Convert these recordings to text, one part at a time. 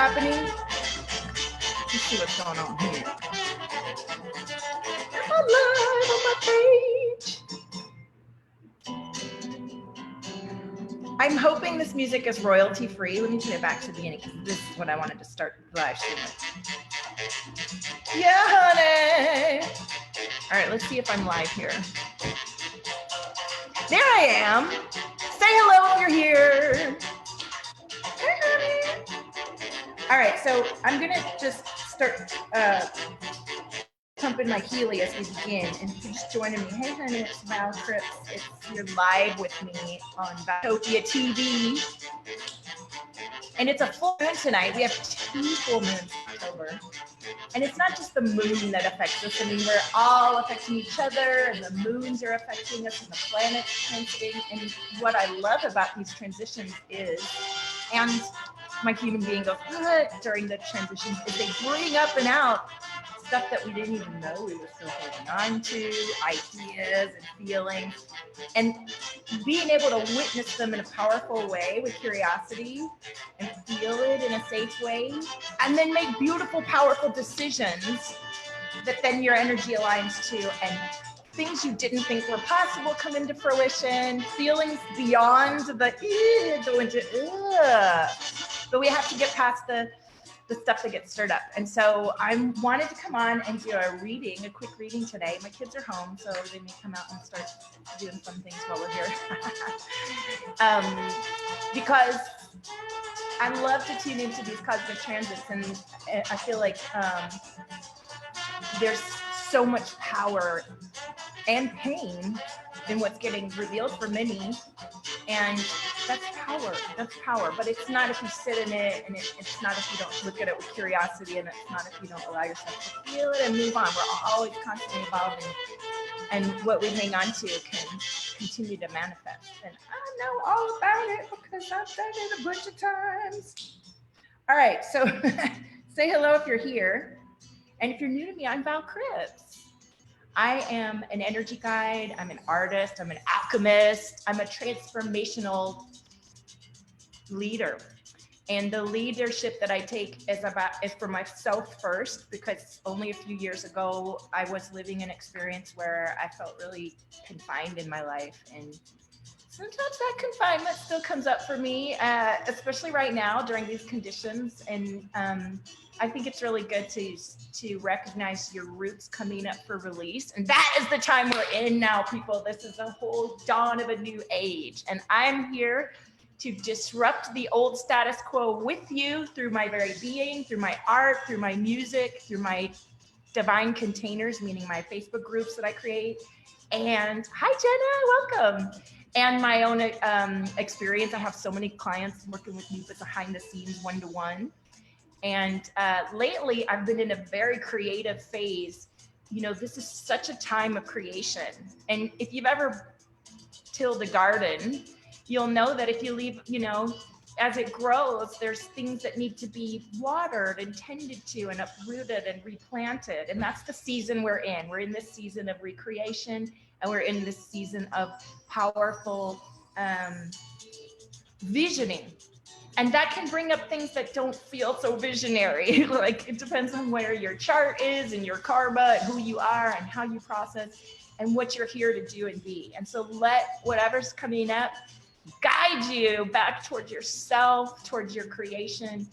happening? Let's see what's going on here. I'm live on my page. I'm hoping this music is royalty free. Let me turn it back to the beginning because this is what I wanted to start the live stream with. Yeah, honey. All right, let's see if I'm live here. There I am. Say hello if you're here. Hey, honey. All right, so I'm gonna just start pumping my Healy as we begin, and if you're just joining me, hey honey, it's Val Cripps. You're live with me on ROCKTOBER TV, and it's a full moon tonight. We have 2 full moons in October, and it's not just the moon that affects us. I mean, we're all affecting each other, and the moons are affecting us, and the planets transiting. And what I love about these transitions is, and my human being goes during the transitions, is they bring up and out stuff that we didn't even know we were still holding on to, ideas and feelings, and being able to witness them in a powerful way with curiosity and feel it in a safe way, and then make beautiful, powerful decisions that then your energy aligns to, and things you didn't think were possible come into fruition, feelings beyond the go into but we have to get past the stuff that gets stirred up. And so I wanted to come on and do a quick reading today. My kids are home, so they may come out and start doing some things while we're here. Because I love to tune into these cosmic transits, and I feel like there's so much power and pain in what's getting revealed for many. And that's power, but it's not if you sit in it, and it's not if you don't look at it with curiosity, and it's not if you don't allow yourself to feel it and move on. We're always constantly evolving, and what we hang on to can continue to manifest. And I know all about it because I've done it a bunch of times. All right, so say hello if you're here, and if you're new to me, I'm Val Cripps. I am an energy guide, I'm an artist, I'm an alchemist, I'm a transformational leader. And the leadership that I take is for myself first, because only a few years ago, I was living an experience where I felt really confined in my life. And sometimes that confinement still comes up for me, especially right now during these conditions. And I think it's really good to recognize your roots coming up for release. And that is the time we're in now, people. This is the whole dawn of a new age. And I'm here to disrupt the old status quo with you through my very being, through my art, through my music, through my divine containers, meaning my Facebook groups that I create. And hi, Jenna, welcome. And my own experience. I have so many clients working with me, but behind the scenes, one-to-one. And lately, I've been in a very creative phase. You know, this is such a time of creation. And if you've ever tilled a garden, you'll know that if you leave, you know, as it grows, there's things that need to be watered and tended to and uprooted and replanted. And that's the season we're in. We're in this season of recreation, and we're in this season of powerful visioning. And that can bring up things that don't feel so visionary. Like, it depends on where your chart is and your karma and who you are and how you process and what you're here to do and be. And so let whatever's coming up guide you back towards yourself, towards your creation,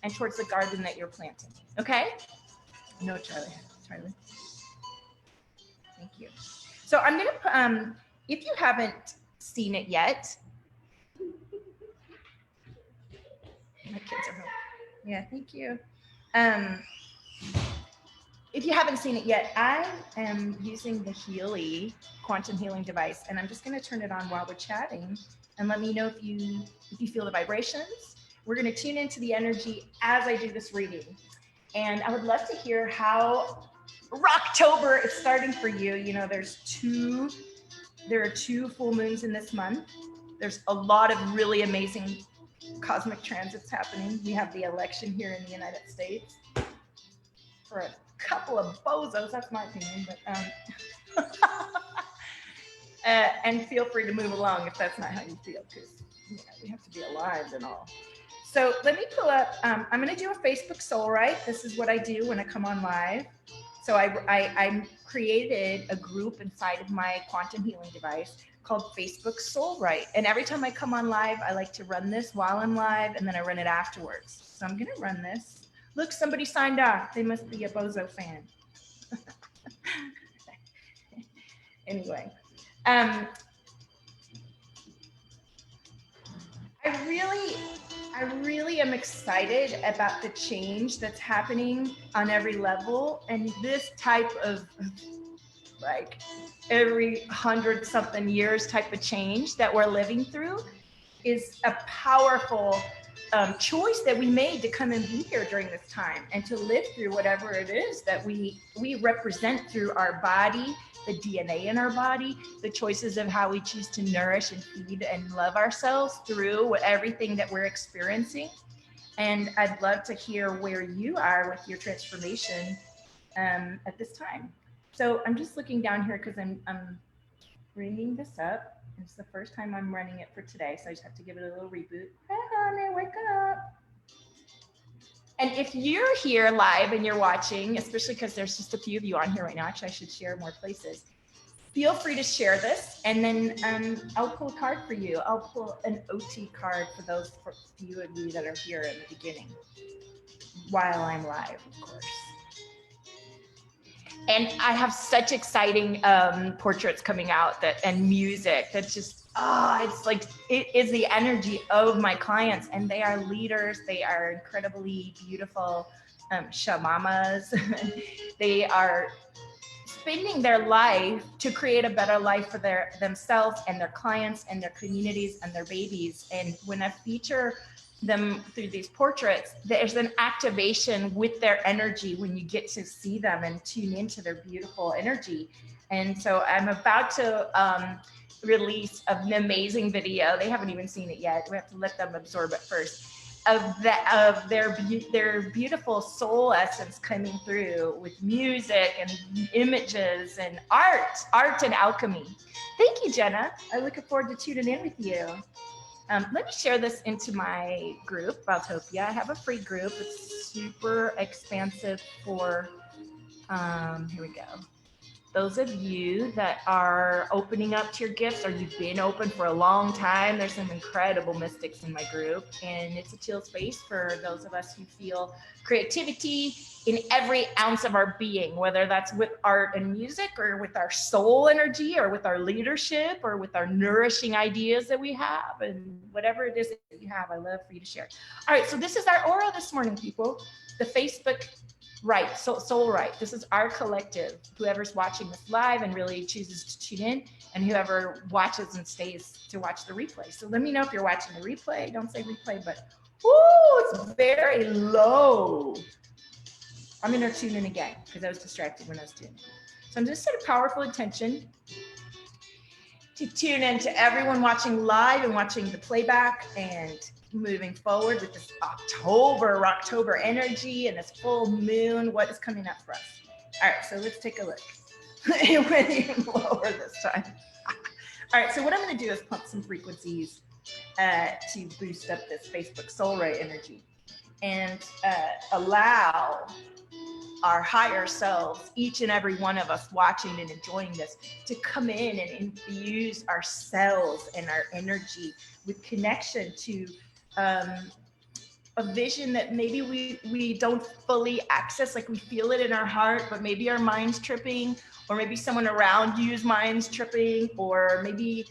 and towards the garden that you're planting. Okay? No, Charlie. Thank you. So I'm gonna, if you haven't seen it yet, my kids are home. Yeah, thank you. If you haven't seen it yet, I am using the Healy quantum healing device, and I'm just going to turn it on while we're chatting, and let me know if you feel the vibrations. We're going to tune into the energy as I do this reading, and I would love to hear how Rocktober is starting for you. You know, there are 2 full moons in this month. There's a lot of really amazing cosmic transits happening. We have the election here in the United States for a couple of bozos, that's my opinion, but and feel free to move along if that's not how you feel, because you know, we have to be aligned and all. So let me pull up, I'm going to do a Facebook Soul Right. This is what I do when I come on live. So I created a group inside of my quantum healing device called Facebook Soul Right. And every time I come on live, I like to run this while I'm live, and then I run it afterwards. So I'm going to run this. Look, somebody signed off. They must be a Bozo fan. Anyway, I really am excited about the change that's happening on every level, and this type of like every 100-something years type of change that we're living through is a powerful choice that we made to come and be here during this time and to live through whatever it is that we represent through our body, the DNA in our body, the choices of how we choose to nourish and feed and love ourselves through everything that we're experiencing. And I'd love to hear where you are with your transformation at this time. So I'm just looking down here because I'm bringing this up. It's the first time I'm running it for today, so I just have to give it a little reboot. Hey, honey, wake up. And if you're here live and you're watching, especially because there's just a few of you on here right now, actually I should share more places, feel free to share this, and then I'll pull a card for you. I'll pull an OT card for those few of you that are here in the beginning, while I'm live, of course. And I have such exciting portraits coming out and music that's just, it's like, it is the energy of my clients, and they are leaders. They are incredibly beautiful shamamas. They are spending their life to create a better life for themselves and their clients and their communities and their babies. And when I feature them through these portraits, there's an activation with their energy when you get to see them and tune into their beautiful energy. And so I'm about to release an amazing video. They haven't even seen it yet. We have to let them absorb it first, of their beautiful soul essence coming through with music and images and art and alchemy. Thank you, Jenna. I'm looking forward to tuning in with you. Let me share this into my group, Baltopia. I have a free group. It's super expansive for, here we go. Those of you that are opening up to your gifts, or you've been open for a long time, there's some incredible mystics in my group, and it's a chill space for those of us who feel creativity in every ounce of our being, whether that's with art and music, or with our soul energy, or with our leadership, or with our nourishing ideas that we have, and whatever it is that you have, I love for you to share. All right, so this is our aura this morning, people. The Facebook Right, Soul Right. This is our collective. Whoever's watching this live and really chooses to tune in, and whoever watches and stays to watch the replay. So let me know if you're watching the replay. Don't say replay, but it's very low. I'm gonna tune in again because I was distracted when I was tuning in. So I'm just set a powerful intention to tune in to everyone watching live and watching the playback, and moving forward with this Rocktober energy and this full moon. What is coming up for us? All right, so let's take a look. It went even lower this time. All right, so what I'm going to do is pump some frequencies to boost up this Facebook Soul Ray energy and allow our higher selves, each and every one of us watching and enjoying this, to come in and infuse ourselves and our energy with connection to a vision that maybe we don't fully access, like we feel it in our heart, but maybe our mind's tripping, or maybe someone around you's mind's tripping, or maybe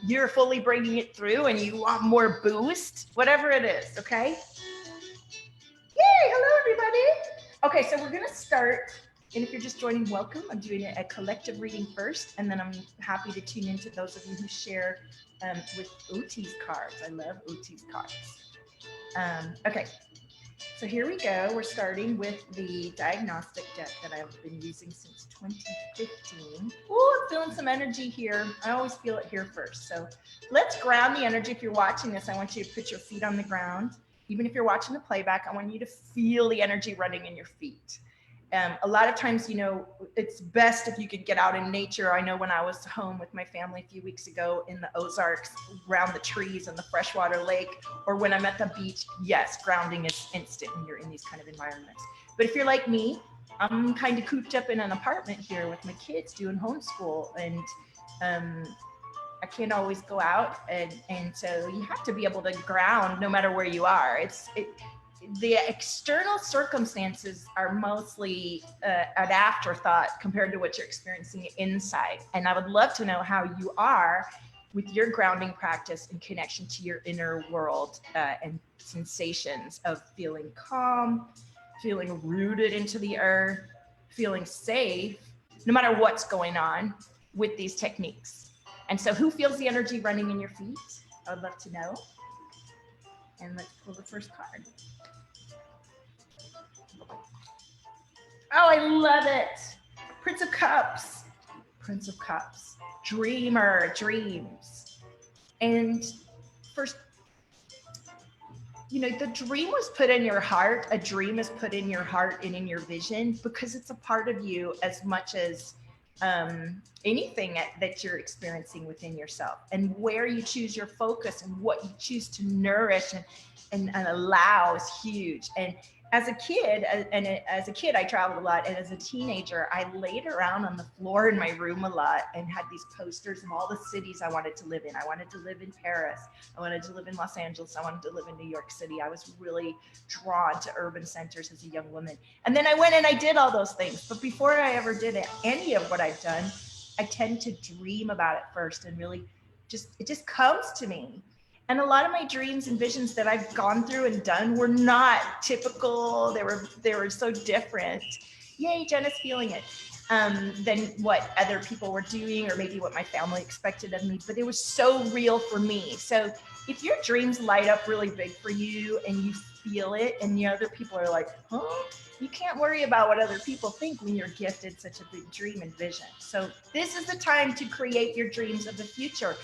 you're fully bringing it through and you want more boost, whatever it is, okay? Yay, hello everybody. Okay, so we're gonna start, and if you're just joining, welcome. I'm doing a collective reading first, and then I'm happy to tune into those of you who share with OT's cards. I love OT's cards. Okay, so here we go. We're starting with the diagnostic deck that I've been using since 2015. Oh, I'm feeling some energy here. I always feel it here first. So let's ground the energy. If you're watching this, I want you to put your feet on the ground. Even if you're watching the playback, I want you to feel the energy running in your feet. A lot of times, you know, it's best if you could get out in nature. I know when I was home with my family a few weeks ago in the Ozarks, around the trees and the freshwater lake, or when I'm at the beach, yes, grounding is instant when you're in these kind of environments. But if you're like me, I'm kind of cooped up in an apartment here with my kids doing homeschool, and I can't always go out, and so you have to be able to ground no matter where you are. The external circumstances are mostly an afterthought compared to what you're experiencing inside. And I would love to know how you are with your grounding practice and connection to your inner world and sensations of feeling calm, feeling rooted into the earth, feeling safe, no matter what's going on with these techniques. And so who feels the energy running in your feet? I would love to know. And let's pull the first card. Oh, I love it. Prince of Cups. Prince of Cups. Dreamer, dreams. And first, you know, the dream was put in your heart. A dream is put in your heart and in your vision because it's a part of you as much as anything that you're experiencing within yourself. And where you choose your focus and what you choose to nourish and allow is huge. And as a kid, I traveled a lot, and as a teenager, I laid around on the floor in my room a lot and had these posters of all the cities I wanted to live in. I wanted to live in Paris. I wanted to live in Los Angeles. I wanted to live in New York City. I was really drawn to urban centers as a young woman. And then I went and I did all those things. But before I ever did any of what I've done, I tend to dream about it first and really it just comes to me. And a lot of my dreams and visions that I've gone through and done were not typical. They were so different. Yay, Jenna's feeling it. Than what other people were doing or maybe what my family expected of me. But it was so real for me. So if your dreams light up really big for you and you feel it and the other people are like, huh? You can't worry about what other people think when you're gifted such a big dream and vision. So this is the time to create your dreams of the future.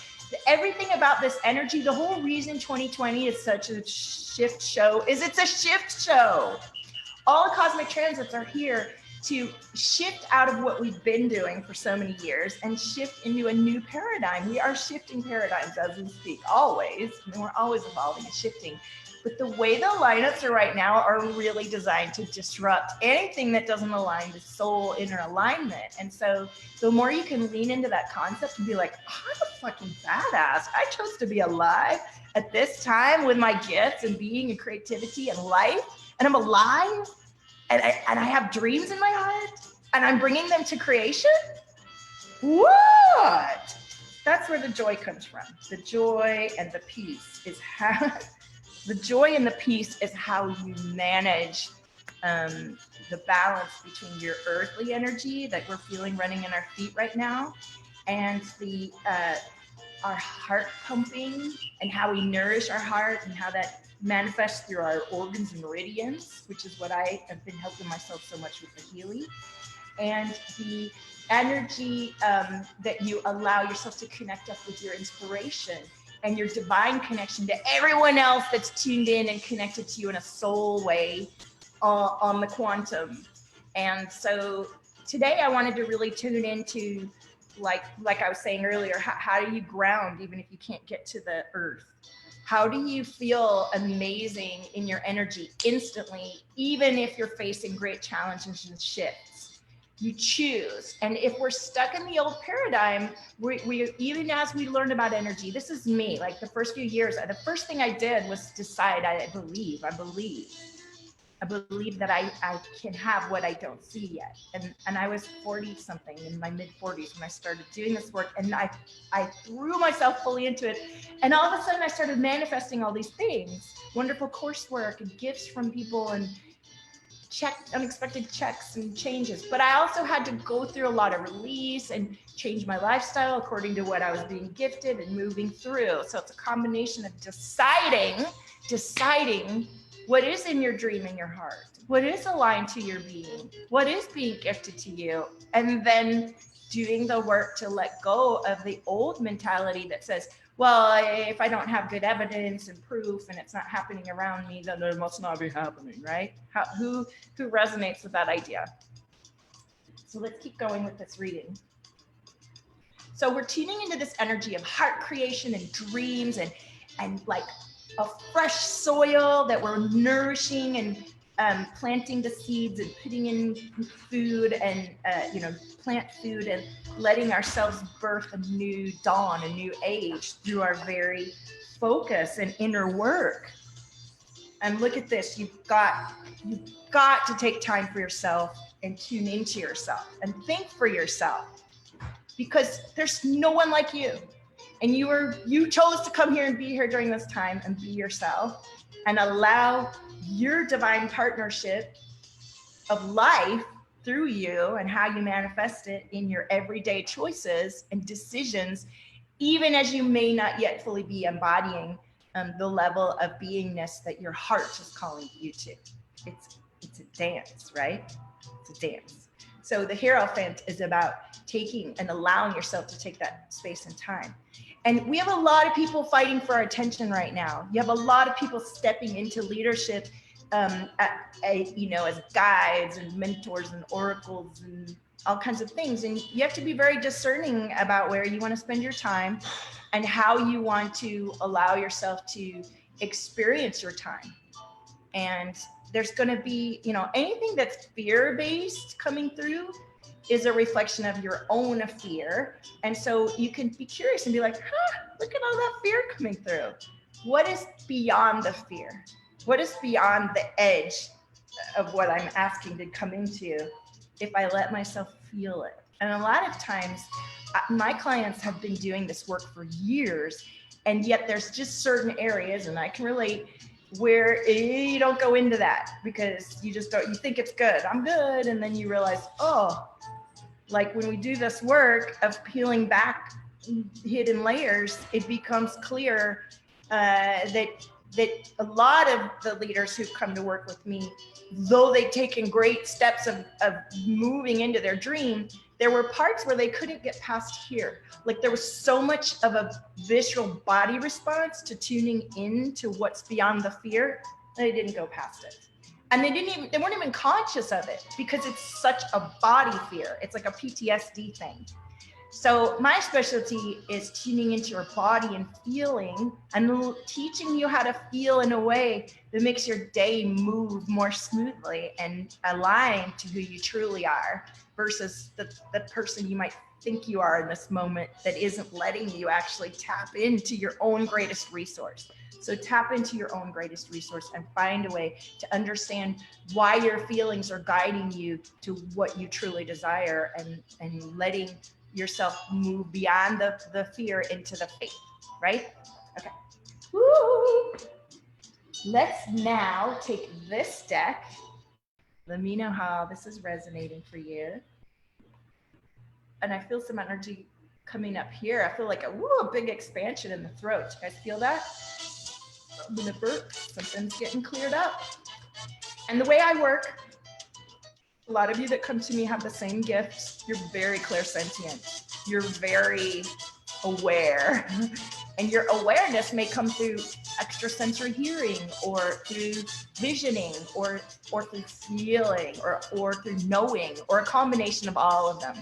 Everything about this energy, the whole reason 2020 is such a shift show is it's a shift show. All the cosmic transits are here to shift out of what we've been doing for so many years and shift into a new paradigm. We are shifting paradigms as we speak, always. I mean, we're always evolving and shifting. But the way the lineups are right now are really designed to disrupt anything that doesn't align to soul inner alignment. And so the more you can lean into that concept and be like, I'm a fucking badass. I chose to be alive at this time with my gifts and being and creativity and life. And I'm alive. And I have dreams in my heart. And I'm bringing them to creation. What? That's where the joy comes from. The joy and the peace is how... The joy and the peace is how you manage the balance between your earthly energy that we're feeling running in our feet right now and our heart pumping and how we nourish our heart and how that manifests through our organs and meridians, which is what I have been helping myself so much with the healing. And the energy that you allow yourself to connect up with your inspiration and your divine connection to everyone else that's tuned in and connected to you in a soul way on the quantum. And so today I wanted to really tune into, like I was saying earlier, how do you ground even if you can't get to the earth? How do you feel amazing in your energy instantly, even if you're facing great challenges and shifts? You choose. And if we're stuck in the old paradigm, we even as we learn about energy, this is me, like the first few years, the first thing I did was decide I believe that I can have what I don't see yet. And I was 40 something in my mid 40s when I started doing this work, and I threw myself fully into it. And all of a sudden I started manifesting all these things, wonderful coursework and gifts from people and unexpected checks and changes. But I also had to go through a lot of release and change my lifestyle according to what I was being gifted and moving through. So it's a combination of deciding what is in your dream in your heart, what is aligned to your being, what is being gifted to you, and then doing the work to let go of the old mentality that says, well, if I don't have good evidence and proof and it's not happening around me, then it must not be happening, right? Who resonates with that idea? So let's keep going with this reading. So we're tuning into this energy of heart creation and dreams and like a fresh soil that we're nourishing and planting the seeds and putting in food and, plant food and letting ourselves birth a new dawn, a new age through our very focus and inner work. And look at this, you've got to take time for yourself and tune into yourself and think for yourself, because there's no one like you. And you chose to come here and be here during this time and be yourself and allow your divine partnership of life through you and how you manifest it in your everyday choices and decisions, even as you may not yet fully be embodying the level of beingness that your heart is calling you to. It's a dance, right? It's a dance. So the Hierophant is about taking and allowing yourself to take that space and time. And we have a lot of people fighting for our attention right now. You have a lot of people stepping into leadership as guides and mentors and oracles and all kinds of things. And you have to be very discerning about where you want to spend your time and how you want to allow yourself to experience your time. And there's going to be, anything that's fear-based coming through is a reflection of your own fear. And so you can be curious and be like, look at all that fear coming through. What is beyond the fear? What is beyond the edge of what I'm asking to come into if I let myself feel it? And a lot of times my clients have been doing this work for years, and yet there's just certain areas, and I can relate, where you don't go into that because you think it's good. I'm good. And then you realize, like when we do this work of peeling back hidden layers, it becomes clear that a lot of the leaders who've come to work with me, though they've taken great steps of moving into their dream, there were parts where they couldn't get past here. Like there was so much of a visceral body response to tuning into what's beyond the fear, they didn't go past it. And they weren't even conscious of it because it's such a body fear. It's like a PTSD thing. So my specialty is tuning into your body and feeling and teaching you how to feel in a way that makes your day move more smoothly and align to who you truly are versus the person you might think you are in this moment that isn't letting you actually tap into your own greatest resource. So tap into your own greatest resource and find a way to understand why your feelings are guiding you to what you truly desire and letting yourself move beyond the fear into the faith, right? Okay. Woo! Let's now take this deck. Let me know how this is resonating for you. And I feel some energy coming up here. I feel like a big expansion in the throat. You guys feel that? I'm gonna burp. Something's getting cleared up. And the way I work, a lot of you that come to me have the same gifts. You're very clairsentient. You're very aware. And your awareness may come through extrasensory hearing or through visioning or through feeling or through knowing or a combination of all of them.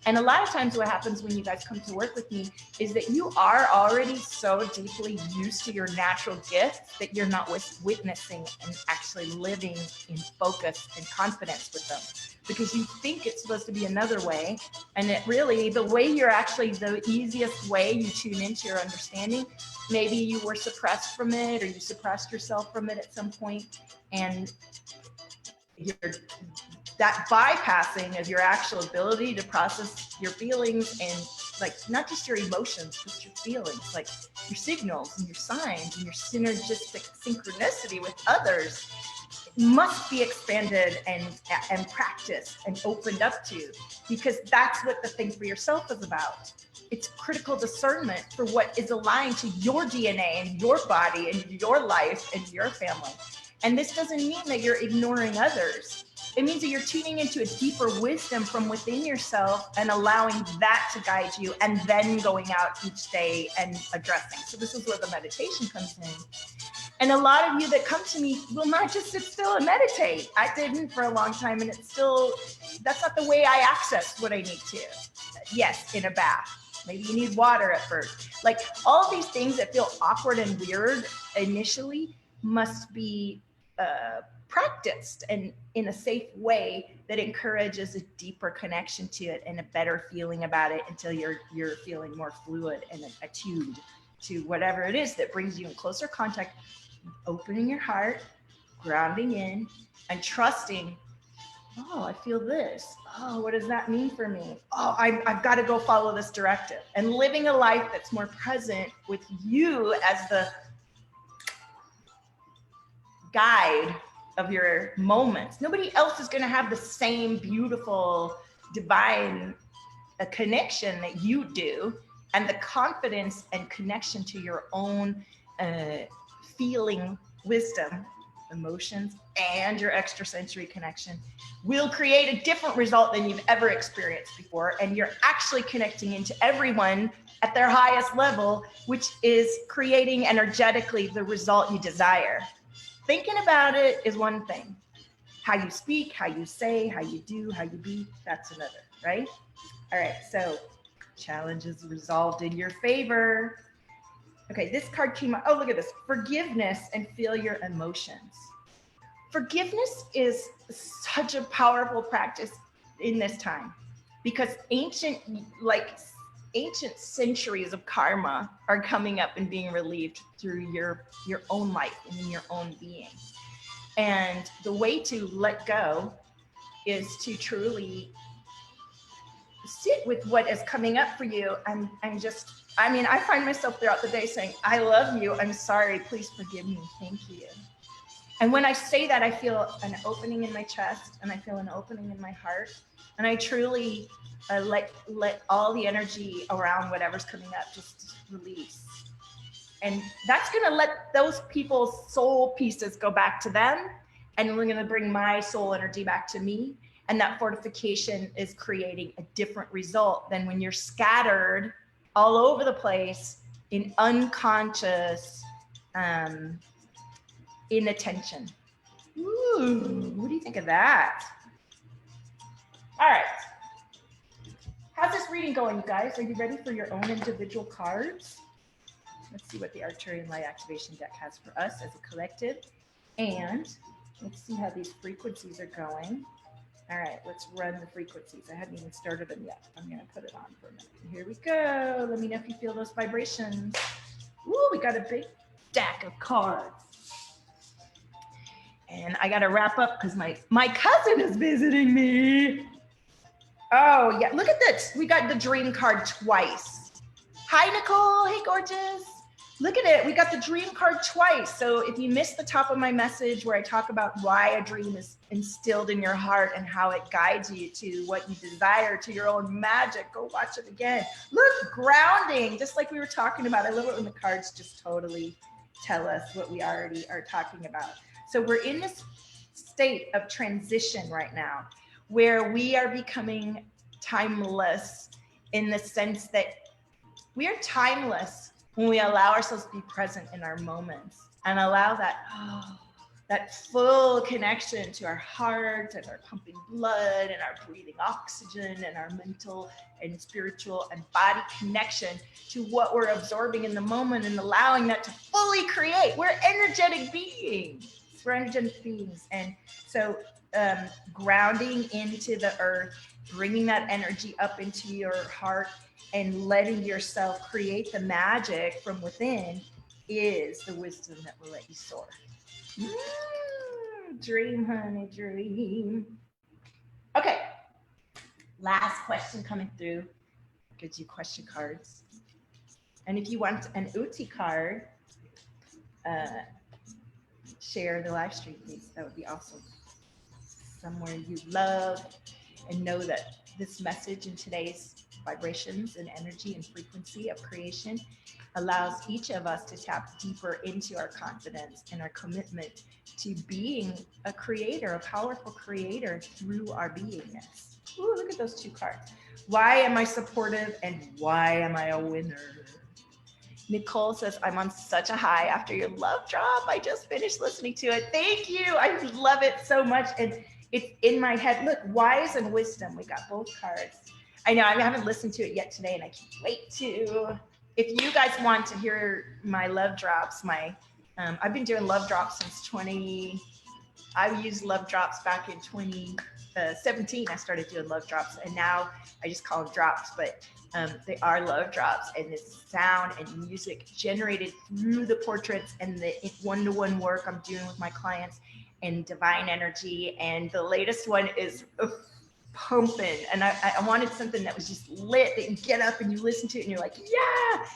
And a lot of times what happens when you guys come to work with me is that you are already so deeply used to your natural gift that you're not witnessing and actually living in focus and confidence with them, because you think it's supposed to be another way. And it really, the way you're actually, the easiest way you tune into your understanding, maybe you were suppressed from it or you suppressed yourself from it at some point, and that bypassing of your actual ability to process your feelings and like not just your emotions, but your feelings, like your signals and your signs and your synergistic synchronicity with others must be expanded and practiced and opened up to, because that's what the thing for yourself is about. It's critical discernment for what is aligned to your DNA and your body and your life and your family. And this doesn't mean that you're ignoring others. It means that you're tuning into a deeper wisdom from within yourself and allowing that to guide you, and then going out each day and addressing. So this is where the meditation comes in. And a lot of you that come to me will not just sit still and meditate. I didn't for a long time, and it's still, that's not the way I access what I need to. Yes, in a bath. Maybe you need water at first. Like all these things that feel awkward and weird initially must be practiced and in a safe way that encourages a deeper connection to it and a better feeling about it until you're feeling more fluid and attuned to whatever it is that brings you in closer contact, opening your heart, grounding in, and trusting, oh, I feel this. Oh, what does that mean for me? Oh, I've got to go follow this directive. And living a life that's more present with you as the guide of your moments. Nobody else is going to have the same beautiful, divine connection that you do, and the confidence and connection to your own feeling, wisdom, emotions, and your extrasensory connection will create a different result than you've ever experienced before. And you're actually connecting into everyone at their highest level, which is creating energetically the result you desire. Thinking about it is one thing. How you speak, how you say, how you do, how you be, that's another, right? All right, so challenge is resolved in your favor. Okay, this card came out. Oh, look at this. Forgiveness and feel your emotions. Forgiveness is such a powerful practice in this time because ancient centuries of karma are coming up and being relieved through your own life and in your own being. And the way to let go is to truly sit with what is coming up for you and just, I mean, I find myself throughout the day saying, I love you, I'm sorry, please forgive me, thank you. And when I say that, I feel an opening in my chest and I feel an opening in my heart. And I truly let all the energy around whatever's coming up just release. And that's gonna let those people's soul pieces go back to them. And we're gonna bring my soul energy back to me. And that fortification is creating a different result than when you're scattered all over the place in unconscious inattention. Ooh, what do you think of that? All right. How's this reading going, you guys? Are you ready for your own individual cards? Let's see what the Arcturian Light Activation deck has for us as a collective. And let's see how these frequencies are going. All right, let's run the frequencies. I haven't even started them yet. I'm gonna put it on for a minute. Here we go. Let me know if you feel those vibrations. Ooh, we got a big stack of cards. And I gotta wrap up because my cousin is visiting me. Oh yeah, look at this. We got the dream card twice. Hi, Nicole, hey, gorgeous. Look at it, we got the dream card twice. So if you missed the top of my message where I talk about why a dream is instilled in your heart and how it guides you to what you desire, to your own magic, go watch it again. Look, grounding, just like we were talking about. I love it when the cards just totally tell us what we already are talking about. So we're in this state of transition right now where we are becoming timeless in the sense that we are timeless when we allow ourselves to be present in our moments and allow that, that full connection to our heart and our pumping blood and our breathing oxygen and our mental and spiritual and body connection to what we're absorbing in the moment and allowing that to fully create. We're energetic beings. We're energetic beings. And so grounding into the earth, bringing that energy up into your heart and letting yourself create the magic from within is the wisdom that will let you soar. Dream, honey, dream. Okay, last question coming through. Gives you question cards. And if you want an Uti card, share the live stream, please. That would be awesome. Somewhere you love and know that this message in today's vibrations and energy and frequency of creation allows each of us to tap deeper into our confidence and our commitment to being a creator, a powerful creator through our beingness. Ooh, look at those two cards. Why am I supportive and why am I a winner? Nicole says, I'm on such a high after your love drop. I just finished listening to it. Thank you. I love it so much. And it's in my head. Look, wise and wisdom. We got both cards. I know I haven't listened to it yet today, and I can't wait to. If you guys want to hear my love drops, I've been doing love drops since 20. I used love drops back in 2017. I started doing love drops, and now I just call them drops, but they are love drops, and it's sound and music generated through the portraits and the one-to-one work I'm doing with my clients and divine energy. And the latest one is pumping, and I wanted something that was just lit, that you get up and you listen to it and you're like, yeah.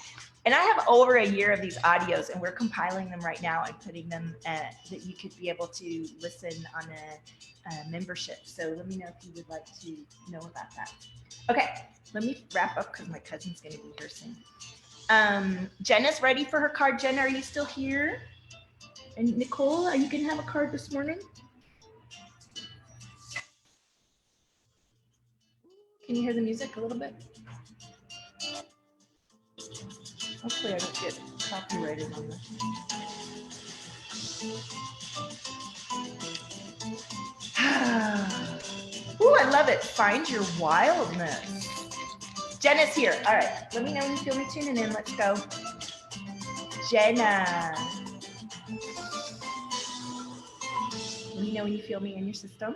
And I have over a year of these audios, and we're compiling them right now and putting them that you could be able to listen on a membership. So let me know if you would like to know about that. Okay, let me wrap up because my cousin's going to be here soon. Jenna's ready for her card. Jenna, are you still here? And Nicole, are you going to have a card this morning? Can you hear the music a little bit? Hopefully I don't get copyrighted on this. Ooh, I love it. Find your wildness. Jenna's here. All right. Let me know when you feel me tuning in. Let's go. Jenna. Let me know when you feel me in your system.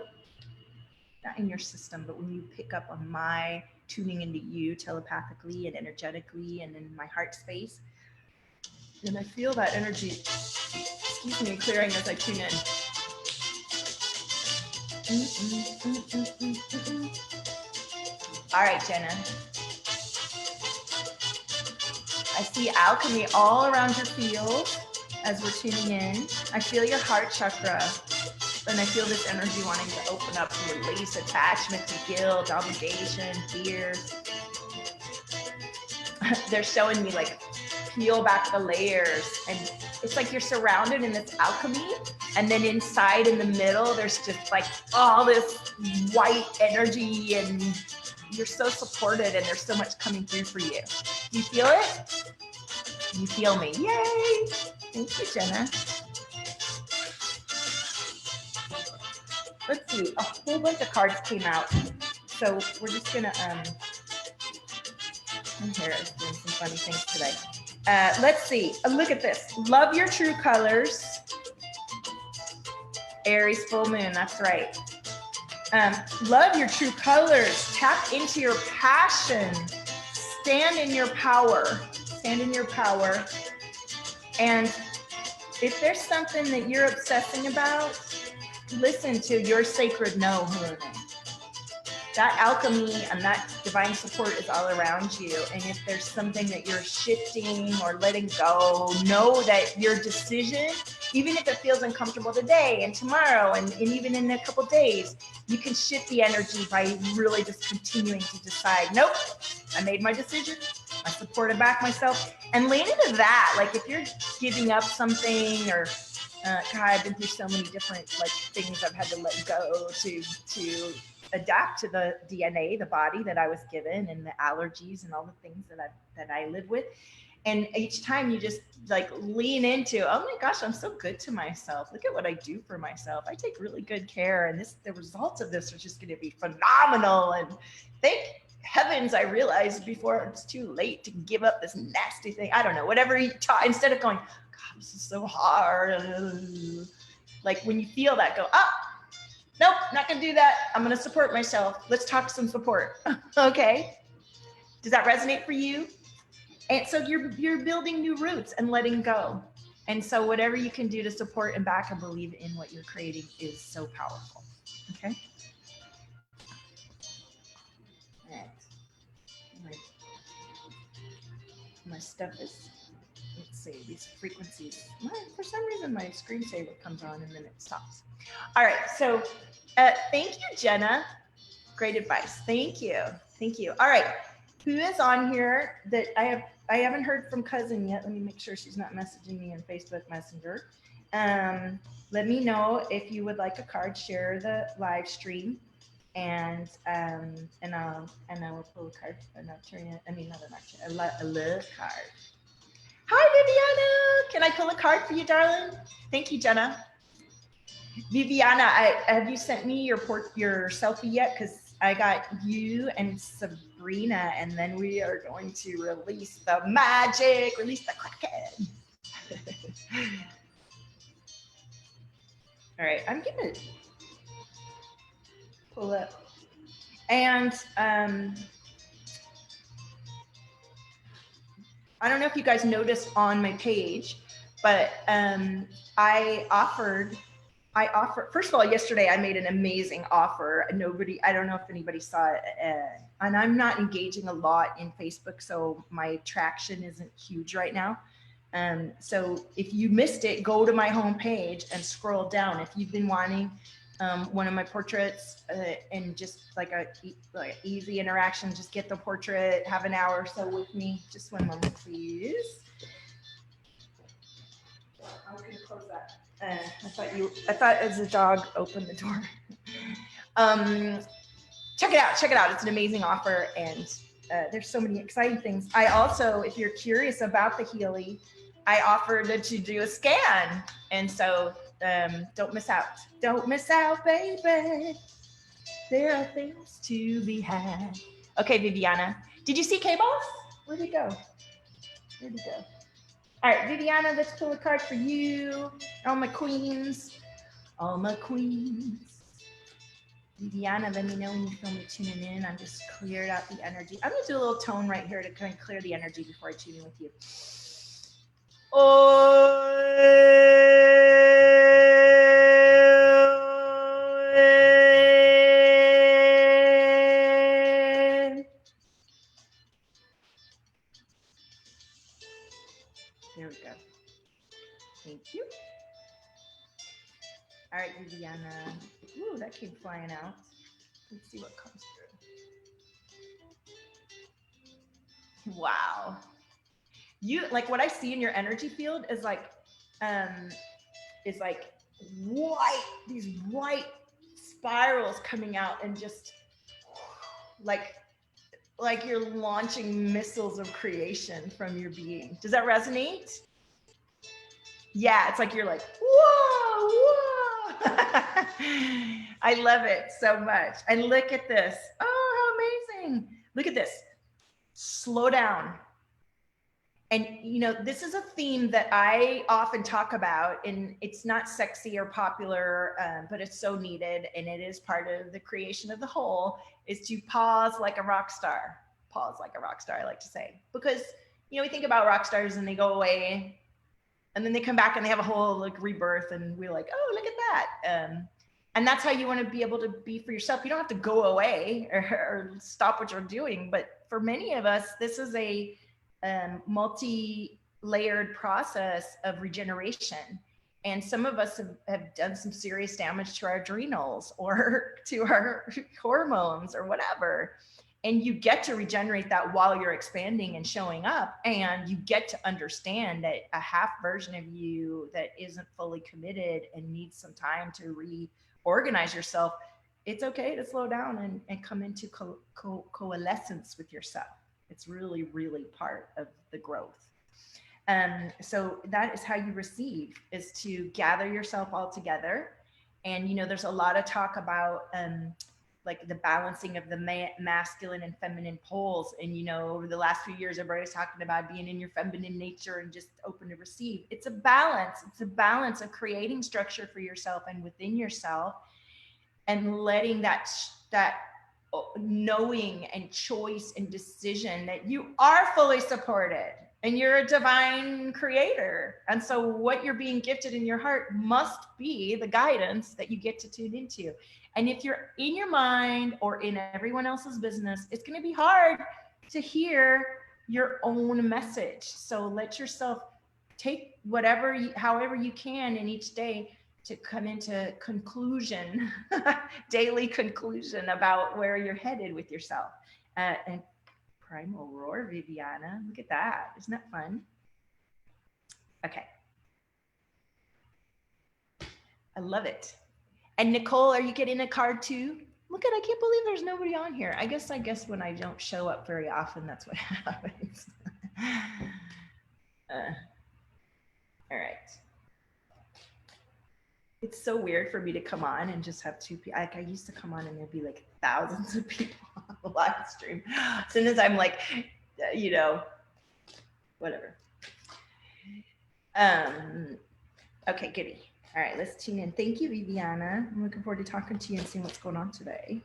Not in your system, but when you pick up on my tuning into you telepathically and energetically and in my heart space. And I feel that energy, excuse me, clearing as I tune in. All right, Jenna. I see alchemy all around your field as we're tuning in. I feel your heart chakra, and I feel this energy wanting to open up and release attachment to guilt, obligation, fear. They're showing me like peel back the layers, and it's like you're surrounded in this alchemy, and then inside in the middle there's just like all this white energy, and you're so supported, and there's so much coming through for you. You feel it? You feel me? Yay! Thank you, Jenna. Let's see, a whole bunch of cards came out, so we're just gonna my hair is doing some funny things today. Let's see. Look at this. Love your true colors. Aries full moon. That's right. Love your true colors. Tap into your passion. Stand in your power. Stand in your power. And if there's something that you're obsessing about, listen to your sacred no. That alchemy and that divine support is all around you. And if there's something that you're shifting or letting go, know that your decision, even if it feels uncomfortable today and tomorrow and even in a couple days, you can shift the energy by really just continuing to decide, nope, I made my decision. I supported back myself, and lean into that. Like if you're giving up something, or God, I've been through so many different like things I've had to let go to adapt to the DNA, the body that I was given, and the allergies and all the things that I live with. And each time you just like lean into, oh my gosh, I'm so good to myself. Look at what I do for myself. I take really good care, and the results of this are just going to be phenomenal. And thank heavens I realized before it's too late to give up this nasty thing. I don't know, whatever you taught, instead of going, God, this is so hard. Like when you feel that, go, oh, nope, not gonna do that. I'm gonna support myself. Let's talk some support. Okay. Does that resonate for you? And so you're building new roots and letting go. And so whatever you can do to support and back and believe in what you're creating is so powerful. Okay. All right. My stuff is, let's see, these frequencies. For some reason, my screensaver comes on and then it stops. All right. So thank you, Jenna. Great advice. Thank you. Thank you. All right. Who is on here that I haven't heard from Cousin yet. Let me make sure she's not messaging me on Facebook Messenger. Let me know if you would like a card. Share the live stream, and I will pull a card. A love card. How Viviana. Can I pull a card for you, darling? Thank you, Jenna. Viviana, have you sent me your selfie yet? Because I got you and Sabrina, and then we are going to release the magic, release the kraken. All right, I'm gonna pull up, and I don't know if you guys noticed on my page, but I offered, first of all, yesterday I made an amazing offer. I don't know if anybody saw it, and I'm not engaging a lot in Facebook, so my traction isn't huge right now. So if you missed it, go to my homepage and scroll down. If you've been wanting one of my portraits and just like easy interaction, just get the portrait, have an hour or so with me. Just one moment, please. I was gonna close that. I thought as a dog opened the door. Check it out. It's an amazing offer, and there's so many exciting things. I also, if you're curious about the Healy, I offered to do a scan, and so don't miss out. Don't miss out, baby. There are things to be had. Okay, Viviana. Did you see K-Boss? Where'd he go? All right, Viviana, let's pull a card for you. All my queens. Viviana, let me know when you feel me tuning in. I'm just cleared out the energy. I'm gonna do a little tone right here to kind of clear the energy before I tune in with you. There we go. Thank you. All right, Viviana. Ooh, that came flying out. Let's see what comes through. Wow. You like what I see in your energy field is like these white spirals coming out, and just like you're launching missiles of creation from your being. Does that resonate? Yeah, it's like you're like, whoa. I love it so much. And look at this. Oh, how amazing. Look at this. Slow down. And, you know, this is a theme that I often talk about, and it's not sexy or popular, but it's so needed. And it is part of the creation of the whole, is to pause like a rock star. Pause like a rock star, I like to say. Because, you know, we think about rock stars and they go away, and then they come back and they have a whole like rebirth, and we're like, oh, look at that. And that's how you want to be able to be for yourself. You don't have to go away or stop what you're doing. But for many of us, this is a multi-layered process of regeneration. And some of us have done some serious damage to our adrenals or to our hormones or whatever. And you get to regenerate that while you're expanding and showing up. And you get to understand that a half version of you that isn't fully committed and needs some time to reorganize yourself, it's okay to slow down and come into coalescence with yourself. It's really, really part of the growth. So that is how you receive, is to gather yourself all together. And, you know, there's a lot of talk about like the balancing of the masculine and feminine poles. And, you know, over the last few years, everybody's talking about being in your feminine nature and just open to receive. It's a balance. It's a balance of creating structure for yourself and within yourself, and letting that knowing and choice and decision that you are fully supported and you're a divine creator. And so what you're being gifted in your heart must be the guidance that you get to tune into. And if you're in your mind or in everyone else's business, it's going to be hard to hear your own message. So let yourself take however you can in each day to come into conclusion, daily conclusion about where you're headed with yourself. And primal roar, Viviana, look at that. Isn't that fun? Okay. I love it. And Nicole, are you getting a card too? Look at, I can't believe there's nobody on here. I guess when I don't show up very often, that's what happens. All right. It's so weird for me to come on and just have two people. Like I used to come on and there'd be like thousands of people on the live stream. As soon as I'm like, you know, whatever. Okay, goody. All right, let's tune in. Thank you, Viviana. I'm looking forward to talking to you and seeing what's going on today.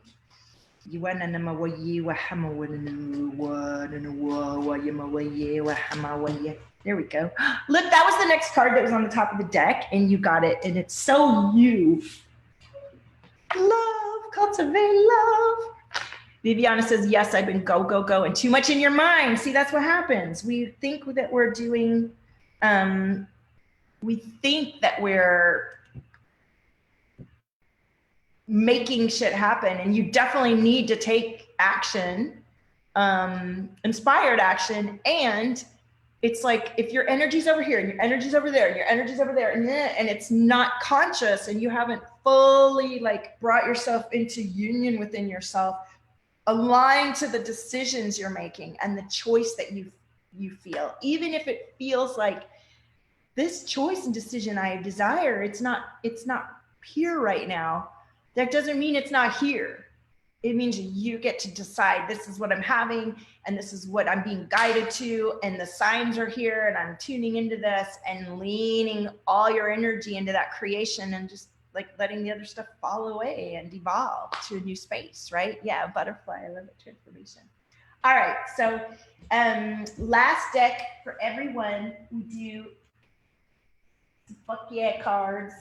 There we go. Look, that was the next card that was on the top of the deck, and you got it, and it's so you. Love, cultivate love. Viviana says, yes, I've been go, go, go, and too much in your mind. See, that's what happens. We think that we're doing, we think that we're making shit happen, and you definitely need to take action, inspired action. And it's like, if your energy's over here and your energy's over there and your energy's over there, and it's not conscious, and you haven't fully like brought yourself into union within yourself, aligned to the decisions you're making and the choice that you feel, even if it feels like this choice and decision I desire, it's not here right now. That doesn't mean it's not here. It means you get to decide, this is what I'm having, and this is what I'm being guided to, and the signs are here, and I'm tuning into this and leaning all your energy into that creation, and just like letting the other stuff fall away and evolve to a new space, right? Yeah, butterfly, I love it, transformation. All right, so last deck for everyone, we do some fuck yeah cards.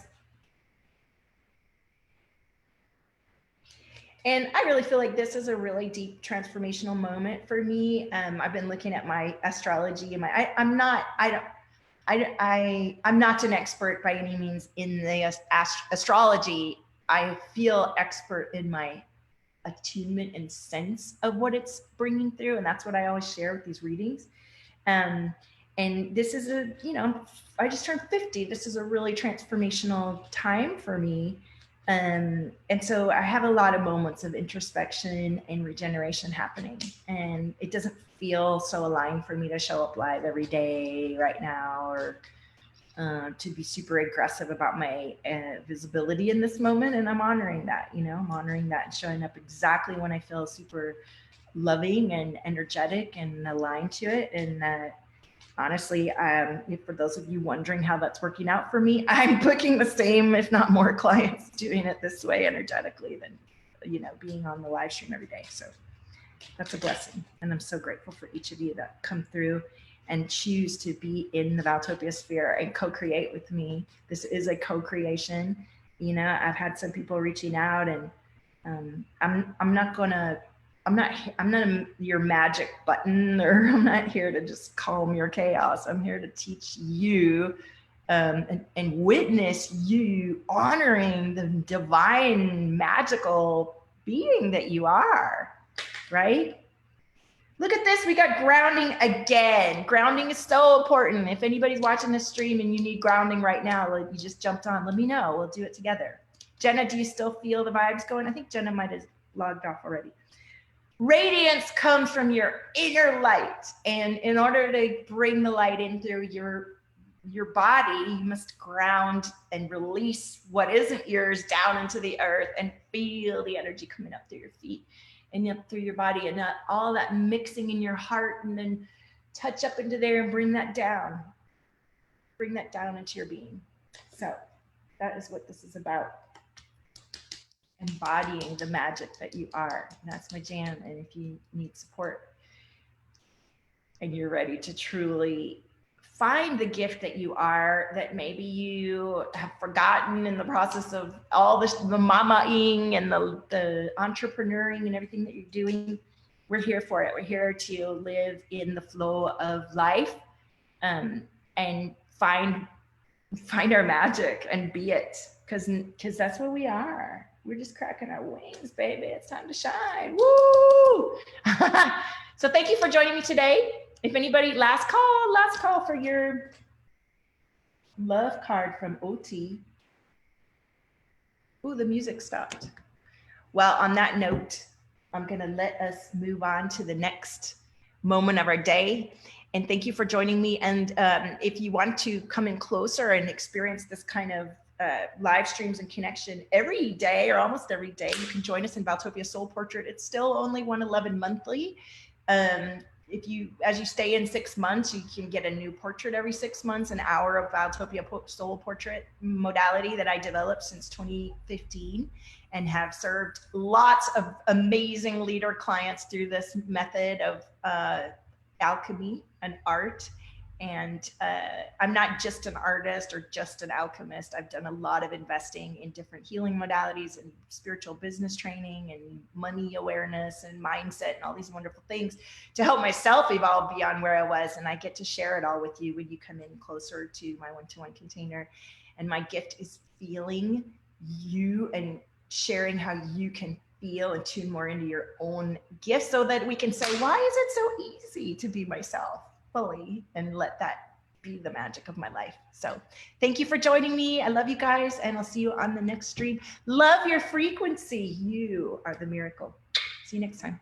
And I really feel like this is a really deep transformational moment for me. I've been looking at my astrology and I'm not an expert by any means in the astrology. I feel expert in my attunement and sense of what it's bringing through. And that's what I always share with these readings. And this is I just turned 50. This is a really transformational time for me. And so I have a lot of moments of introspection and regeneration happening, and it doesn't feel so aligned for me to show up live every day right now, or to be super aggressive about my visibility in this moment. And I'm honoring that, I'm honoring that and showing up exactly when I feel super loving and energetic and aligned to it. And honestly, for those of you wondering how that's working out for me, I'm booking the same, if not more, clients doing it this way energetically than, being on the live stream every day. So that's a blessing. And I'm so grateful for each of you that come through and choose to be in the Valtopia sphere and co-create with me. This is a co-creation. I've had some people reaching out, and I'm not your magic button, or I'm not here to just calm your chaos. I'm here to teach you and witness you honoring the divine, magical being that you are, right? Look at this, we got grounding again. Grounding is so important. If anybody's watching this stream and you need grounding right now, like you just jumped on, let me know, we'll do it together. Jenna, do you still feel the vibes going? I think Jenna might have logged off already. Radiance comes from your inner light, and in order to bring the light in through your body, you must ground and release what isn't yours down into the earth, and feel the energy coming up through your feet and up through your body, and not all that mixing in your heart, and then touch up into there and bring that down into your being. So that is what this is about. Embodying the magic that you are. And that's my jam. And if you need support and you're ready to truly find the gift that you are, that maybe you have forgotten in the process of all this, the mama-ing and the entrepreneuring and everything that you're doing, we're here for it. We're here to live in the flow of life, and find our magic and be it, because that's what we are. We're just cracking our wings, baby. It's time to shine. Woo! So thank you for joining me today. If anybody, last call for your love card from OT. Ooh, the music stopped. Well, on that note, I'm going to let us move on to the next moment of our day. And thank you for joining me. And if you want to come in closer and experience this kind of live streams and connection every day or almost every day, you can join us in Valtopia Soul Portrait. It's still only $111 monthly. If you, as you stay in 6 months, you can get a new portrait every 6 months, an hour of Valtopia Soul Portrait modality that I developed since 2015 and have served lots of amazing leader clients through this method of alchemy and art. And I'm not just an artist or just an alchemist. I've done a lot of investing in different healing modalities and spiritual business training and money awareness and mindset and all these wonderful things to help myself evolve beyond where I was. And I get to share it all with you when you come in closer to my one-to-one container. And my gift is feeling you and sharing how you can feel and tune more into your own gifts so that we can say, why is it so easy to be myself fully, and let that be the magic of my life. So thank you for joining me. I love you guys, and I'll see you on the next stream. Love your frequency. You are the miracle. See you next time.